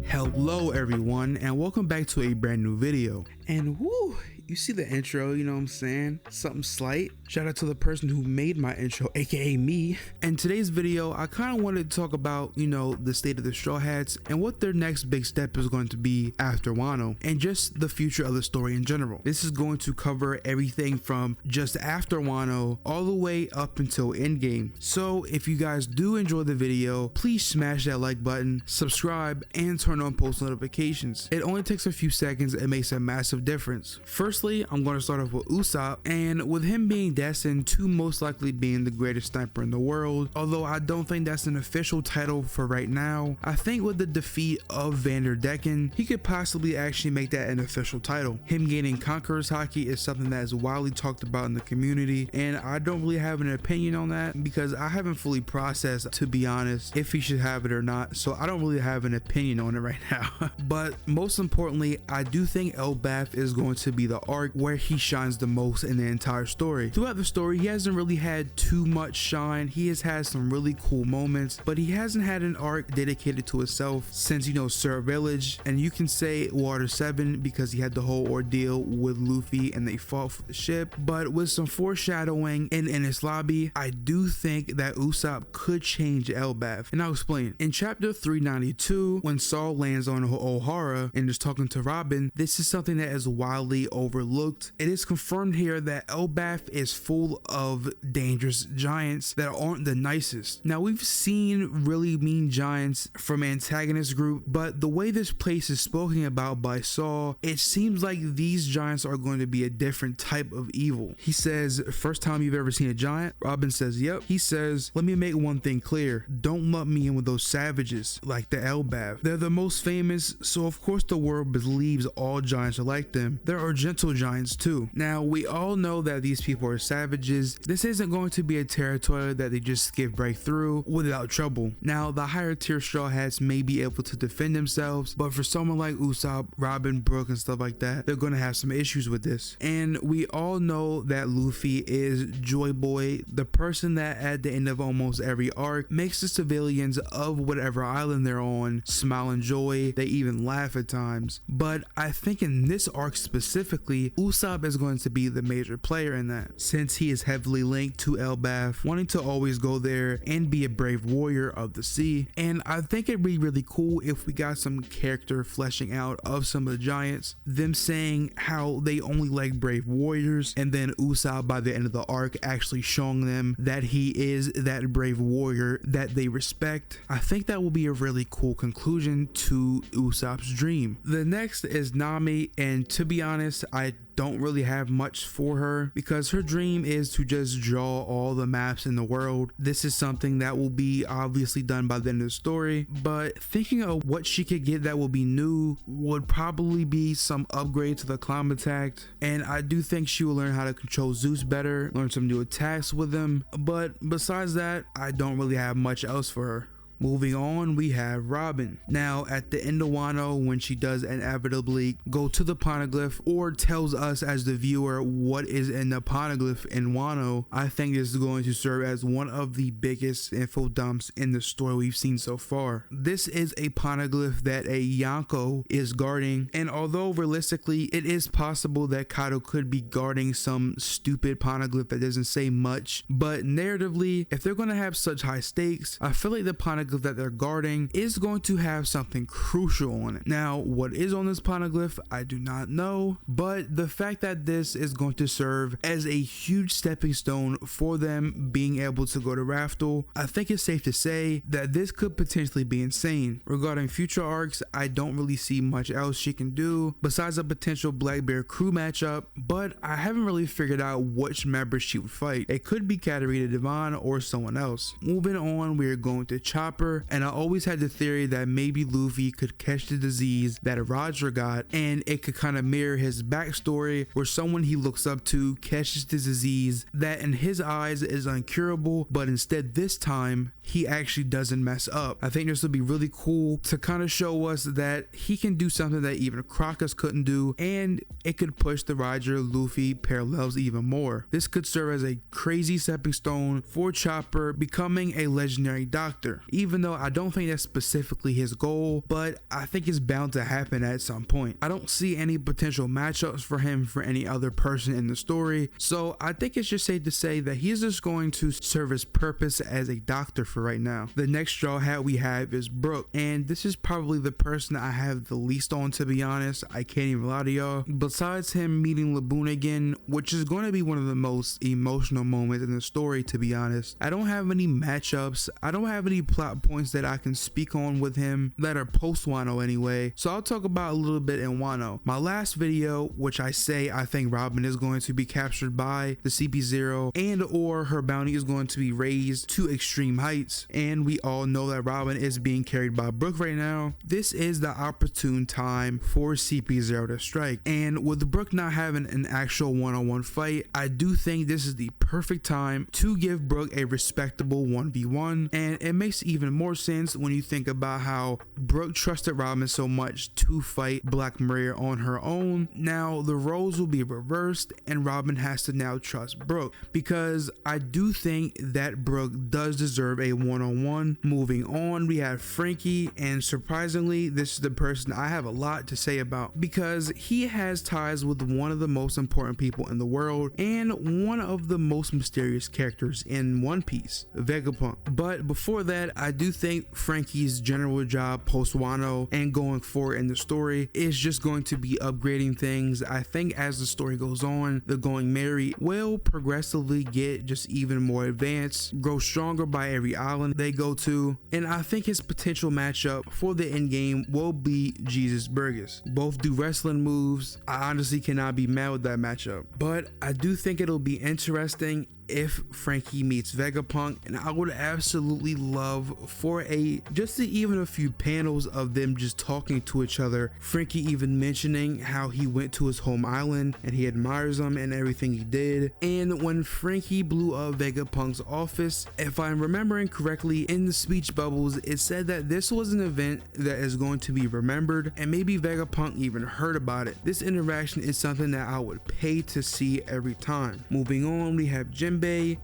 Hello everyone, and welcome back to a brand new video. And whoo, you see the intro, you know what I'm saying? Something slight. Shout out to the person who made my intro, aka me. In today's video, I kind of wanted to talk about, the state of the Straw Hats and what their next big step is going to be after Wano, and just the future of the story in general. This is going to cover everything from just after Wano all the way up until endgame. So if you guys do enjoy the video, please smash that like button, subscribe, and turn on post notifications. It only takes a few seconds and makes a massive difference. Firstly, I'm going to start off with Usopp, and with him being destined to most likely being the greatest sniper in the world, although I don't think that's an official title for right now. I think with the defeat of Vanderdecken, he could possibly actually make that an official title. Him gaining Conqueror's Haki is something that is widely talked about in the community, and I don't really have an opinion on that because I haven't fully processed, to be honest, if he should have it or not, so I don't really have an opinion on it right now. But most importantly, I do think Elbaf is going to be the arc where he shines the most in the entire story. Throughout the story, he hasn't really had too much shine. He has had some really cool moments, but he hasn't had an arc dedicated to himself since, Sur Village, and you can say Water 7 because he had the whole ordeal with Luffy and they fought for the ship. But with some foreshadowing in Enies Lobby, I do think that Usopp could change Elbaf, and I'll explain. In chapter 392, when Saul lands on O'Hara and is talking to Robin, this is something that is widely overlooked. It is confirmed here that Elbaf is full of dangerous giants that aren't the nicest. Now, we've seen really mean giants from antagonist group, but the way this place is spoken about by Saul, it seems like these giants are going to be a different type of evil. He says, "First time you've ever seen a giant?" Robin says, "Yep." He says, "Let me make one thing clear. Don't lump me in with those savages like the Elbaf. They're the most famous, so of course the world believes all giants are like them. There are gentle giants too." Now, we all know that these people are savages. This isn't going to be a territory that they just skip right through without trouble. Now, the higher tier Straw Hats may be able to defend themselves, but for someone like Usopp, Robin, Brook, and stuff like that, they're going to have some issues with this. And we all know that Luffy is Joy Boy, the person that at the end of almost every arc makes the civilians of whatever island they're on smile and joy. They even laugh at times. But I think in this arc specifically, Usopp is going to be the major player in that, since he is heavily linked to Elbaf, wanting to always go there and be a brave warrior of the sea. And I think it'd be really cool if we got some character fleshing out of some of the giants, them saying how they only like brave warriors, and then Usopp by the end of the arc actually showing them that he is that brave warrior that they respect. I think that will be a really cool conclusion to Usopp's dream. The next is Nami, and to be honest, I don't really have much for her because her dream is to just draw all the maps in the world. This is something that will be obviously done by the end of the story, but thinking of what she could get that will be new would probably be some upgrade to the climate attack, and I do think she will learn how to control Zeus better, learn some new attacks with him, but besides that, I don't really have much else for her. Moving on, we have Robin. Now, at the end of Wano, when she does inevitably go to the Poneglyph or tells us as the viewer what is in the Poneglyph in Wano, I think this is going to serve as one of the biggest info dumps in the story we've seen so far. This is a Poneglyph that a Yonko is guarding, and although realistically it is possible that Kaido could be guarding some stupid Poneglyph that doesn't say much, but narratively, if they're going to have such high stakes, I feel like the Poneglyph that they're guarding is going to have something crucial on it. Now, what is on this Poneglyph, I do not know, but the fact that this is going to serve as a huge stepping stone for them being able to go to Raftel, I think it's safe to say that this could potentially be insane. Regarding future arcs, I don't really see much else she can do besides a potential Black Bear crew matchup, but I haven't really figured out which members she would fight. It could be Katarina Devon or someone else. Moving on, we are going to Chopper. And I always had the theory that maybe Luffy could catch the disease that Roger got, and it could kind of mirror his backstory where someone he looks up to catches the disease that in his eyes is uncurable, but instead this time he actually doesn't mess up. I think this would be really cool to kind of show us that he can do something that even Crocus couldn't do, and it could push the Roger Luffy parallels even more. This could serve as a crazy stepping stone for Chopper becoming a legendary doctor. Even even though I don't think that's specifically his goal, but I think it's bound to happen at some point. I don't see any potential matchups for him for any other person in the story, so I think it's just safe to say that he's just going to serve his purpose as a doctor for right now. The next Straw Hat we have is Brook, and this is probably the person I have the least on, to be honest. I can't even lie to y'all. Besides him meeting Laboon again, which is going to be one of the most emotional moments in the story, to be honest, I don't have any matchups. I don't have any plot points that I can speak on with him that are post Wano anyway, so I'll talk about a little bit in Wano. My last video, which I say I think Robin is going to be captured by the CP0 and or her bounty is going to be raised to extreme heights, and we all know that Robin is being carried by Brook right now. This is the opportune time for CP0 to strike, and with Brook not having an actual one-on-one fight, I do think this is the perfect time to give Brook a respectable 1v1, and it makes even more sense when you think about how Brook trusted Robin so much to fight Black Maria on her own. Now the roles will be reversed and Robin has to now trust Brook, because I do think that Brook does deserve a one-on-one. Moving on, we have Franky, and surprisingly this is the person I have a lot to say about, because he has ties with one of the most important people in the world and one of the most mysterious characters in One Piece, Vegapunk. But before that, I do think Franky's general job post Wano and going forward in the story is just going to be upgrading things. I think as the story goes on, the Going Merry will progressively get just even more advanced, grow stronger by every island they go to, and I think his potential matchup for the end game will be Jesus Burgess. Both do wrestling moves. I honestly cannot be mad with that matchup, but I do think it'll be interesting if Franky meets Vegapunk, and I would absolutely love for even a few panels of them just talking to each other. Franky even mentioning how he went to his home island and he admires him and everything he did. And when Franky blew up Vegapunk's office, if I'm remembering correctly, in the speech bubbles it said that this was an event that is going to be remembered, and maybe Vegapunk even heard about it. This interaction is something that I would pay to see every time. Moving on, we have Jinbe,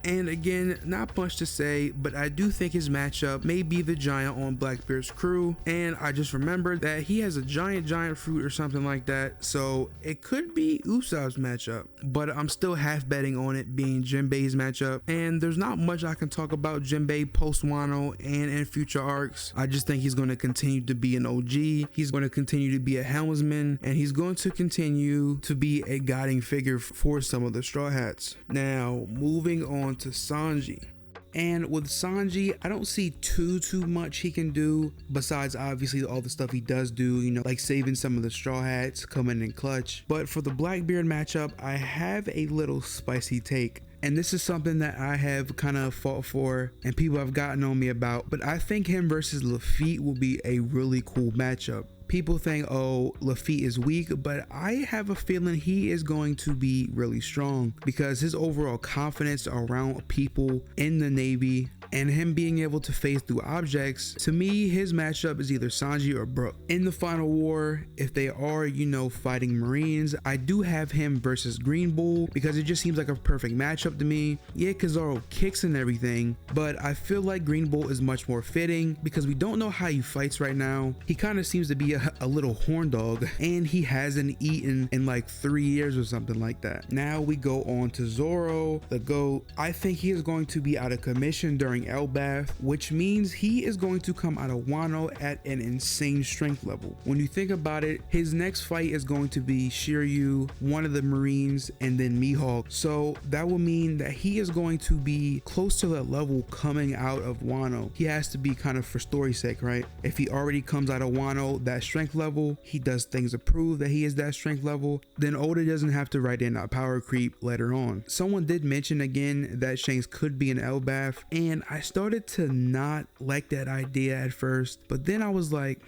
and again, not much to say, but I do think his matchup may be the giant on Blackbeard's crew, and I just remembered that he has a giant fruit or something like that, so it could be Usopp's matchup, but I'm still half betting on it being Jinbe's matchup. And there's not much I can talk about Jinbe post Wano and in future arcs. I just think he's going to continue to be an OG, he's going to continue to be a helmsman, and he's going to continue to be a guiding figure for some of the Straw Hats. Now moving on to Sanji. And with Sanji, I don't see too much he can do besides obviously all the stuff he does do, you know, like saving some of the Straw Hats, coming in clutch. But for the Blackbeard matchup, I have a little spicy take. And this is something that I have kind of fought for and people have gotten on me about, but I think him versus Luffy will be a really cool matchup. People think, oh, Luffy is weak, but I have a feeling he is going to be really strong because his overall confidence around people in the Navy and him being able to phase through objects, to me, his matchup is either Sanji or Brook. In the final war, if they are, you know, fighting Marines, I do have him versus Green Bull because it just seems like a perfect matchup to me. Yeah, because Zoro kicks and everything, but I feel like Green Bull is much more fitting because we don't know how he fights right now. He kind of seems to be a little horn dog, and he hasn't eaten in like 3 years or something like that. Now we go on to Zoro, the GOAT. I think he is going to be out of commission during Elbaf, which means he is going to come out of Wano at an insane strength level. When you think about it, his next fight is going to be Shiryu, one of the Marines, and then Mihawk. So that will mean that he is going to be close to that level coming out of Wano. He has to be kind of for story's sake, right? If he already comes out of Wano, that strength level, he does things to prove that he is that strength level, then Oda doesn't have to write in a power creep later on. Someone did mention again that Shanks could be an Elbaf, and I started to not like that idea at first, but then I was like,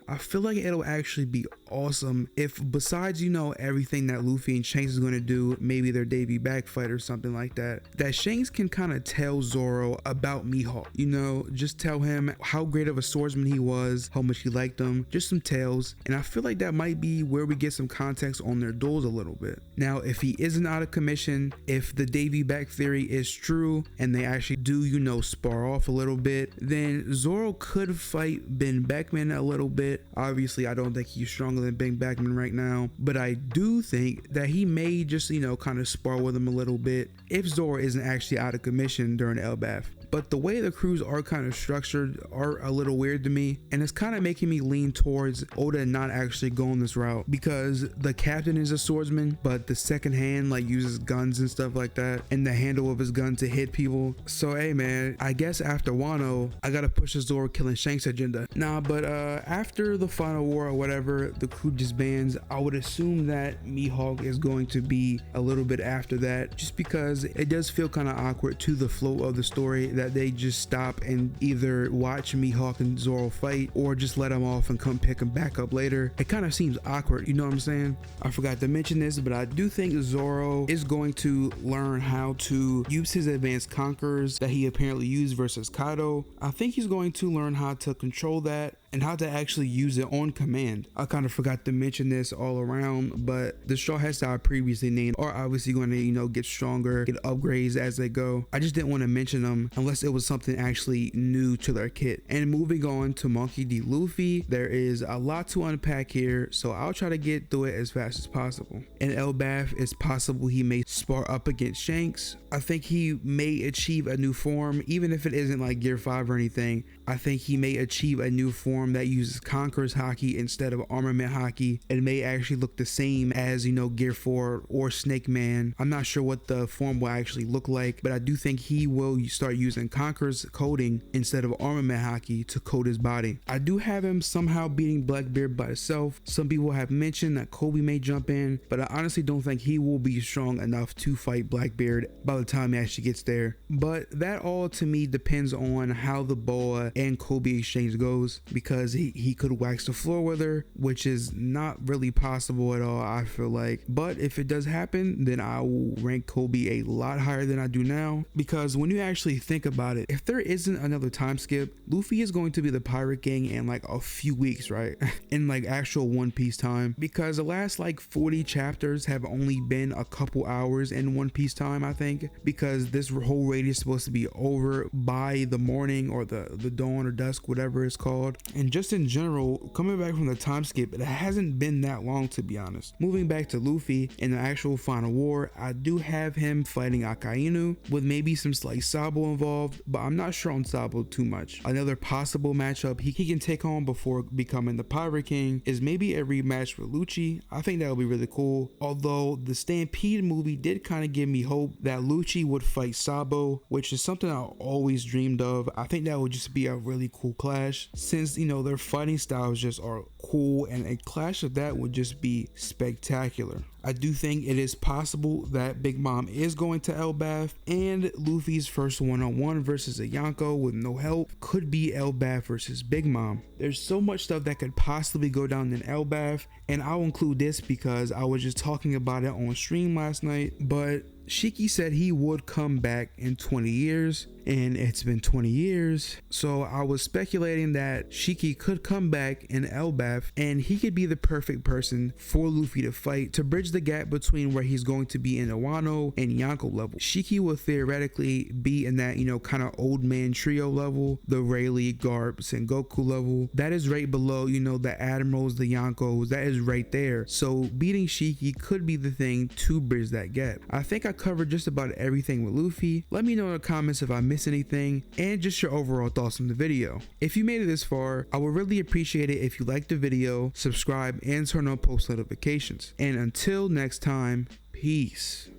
I feel like it'll actually be awesome if, besides, you know, everything that Luffy and Shanks is going to do, maybe their debut back fight or something like that, that Shanks can kind of tell Zoro about Mihawk, you know, just tell him how great of a swordsman he was, how much he liked him, just some tales. And I feel like that might be where we get some context on their duels a little bit. Now, if he isn't out of commission, if the Davy back theory is true and they actually do, you know, spar off a little bit, then Zoro could fight Ben Beckman a little bit. Obviously, I don't think he's stronger than Ben Beckman right now, but I do think that he may just, you know, kind of spar with him a little bit if Zoro isn't actually out of commission during Elbaf. But the way the crews are kind of structured are a little weird to me, and it's kind of making me lean towards Oda not actually going this route, because the captain is a swordsman, but the second hand like uses guns and stuff like that, and the handle of his gun to hit people. So hey man, I guess after Wano, I gotta push the Zoro killing Shanks agenda. But after the final war or whatever, the crew disbands. I would assume that Mihawk is going to be a little bit after that, just because it does feel kind of awkward to the flow of the story that they just stop and either watch Mihawk and Zoro fight or just let him off and come pick him back up later. It kind of seems awkward, you know what I'm saying? I forgot to mention this, but I do think Zoro is going to learn how to use his advanced conquerors that he apparently used versus Kaido. I think he's going to learn how to control that and how to actually use it on command. I kind of forgot to mention this all around, but the Straw Hats that I previously named are obviously going to, you know, get stronger, get upgrades as they go. I just didn't want to mention them unless it was something actually new to their kit. And moving on to Monkey D. Luffy, there is a lot to unpack here, so I'll try to get through it as fast as possible. In Elbaf, it's possible he may spar up against Shanks. I think he may achieve a new form, even if it isn't like Gear 5 or anything. I think he may achieve a new form that uses Conqueror's Haki instead of Armament Haki. It may actually look the same as, you know, Gear 4 or Snake Man. I'm not sure what the form will actually look like, but I do think he will start using Conqueror's coding instead of Armament Haki to code his body. I do have him somehow beating Blackbeard by himself. Some people have mentioned that Kobe may jump in, but I honestly don't think he will be strong enough to fight Blackbeard by the time he actually gets there. But that all to me depends on how the Boa and Kobe exchange goes, because he could wax the floor with her, which is not really possible at all, I feel like. But if it does happen, then I will rank Kobe a lot higher than I do now, because when you actually think about it, if there isn't another time skip, Luffy is going to be the Pirate Gang in like a few weeks, right? In like actual One Piece time, because the last like 40 chapters have only been a couple hours in One Piece time, I think, because this whole raid is supposed to be over by the morning or the dawn or dusk, whatever it's called. And just in general, coming back from the time skip, it hasn't been that long, to be honest. Moving back to Luffy in the actual final war, I do have him fighting Akainu with maybe some slight Sabo involved, but I'm not sure on Sabo too much. Another possible matchup he can take on before becoming the Pirate King is maybe a rematch with Lucci. I think that would be really cool, although the Stampede movie did kind of give me hope that Lucci would fight Sabo, which is something I always dreamed of. I think that would just be a really cool clash, since, you know, their fighting styles just are cool, and a clash of that would just be spectacular. I do think it is possible that Big Mom is going to Elbaf, and Luffy's first one-on-one versus a Yonko with no help could be Elbaf versus Big Mom. There's so much stuff that could possibly go down in Elbaf, and I'll include this because I was just talking about it on stream last night, but Shiki said he would come back in 20 years, and it's been 20 years. So I was speculating that Shiki could come back in Elbaf, and he could be the perfect person for Luffy to fight to bridge the gap between where he's going to be in the Wano and Yonko level. Shiki will theoretically be in that, you know, kind of old man trio level, the Rayleigh, Garps, and Goku level. That is right below, you know, the Admirals, the Yonkos. That is right there. So beating Shiki could be the thing to bridge that gap. I think I covered just about everything with Luffy. Let me know in the comments if I missed anything and just your overall thoughts on the video. If you made it this far, I would really appreciate it if you liked the video, subscribe, and turn on post notifications. And until next time, peace.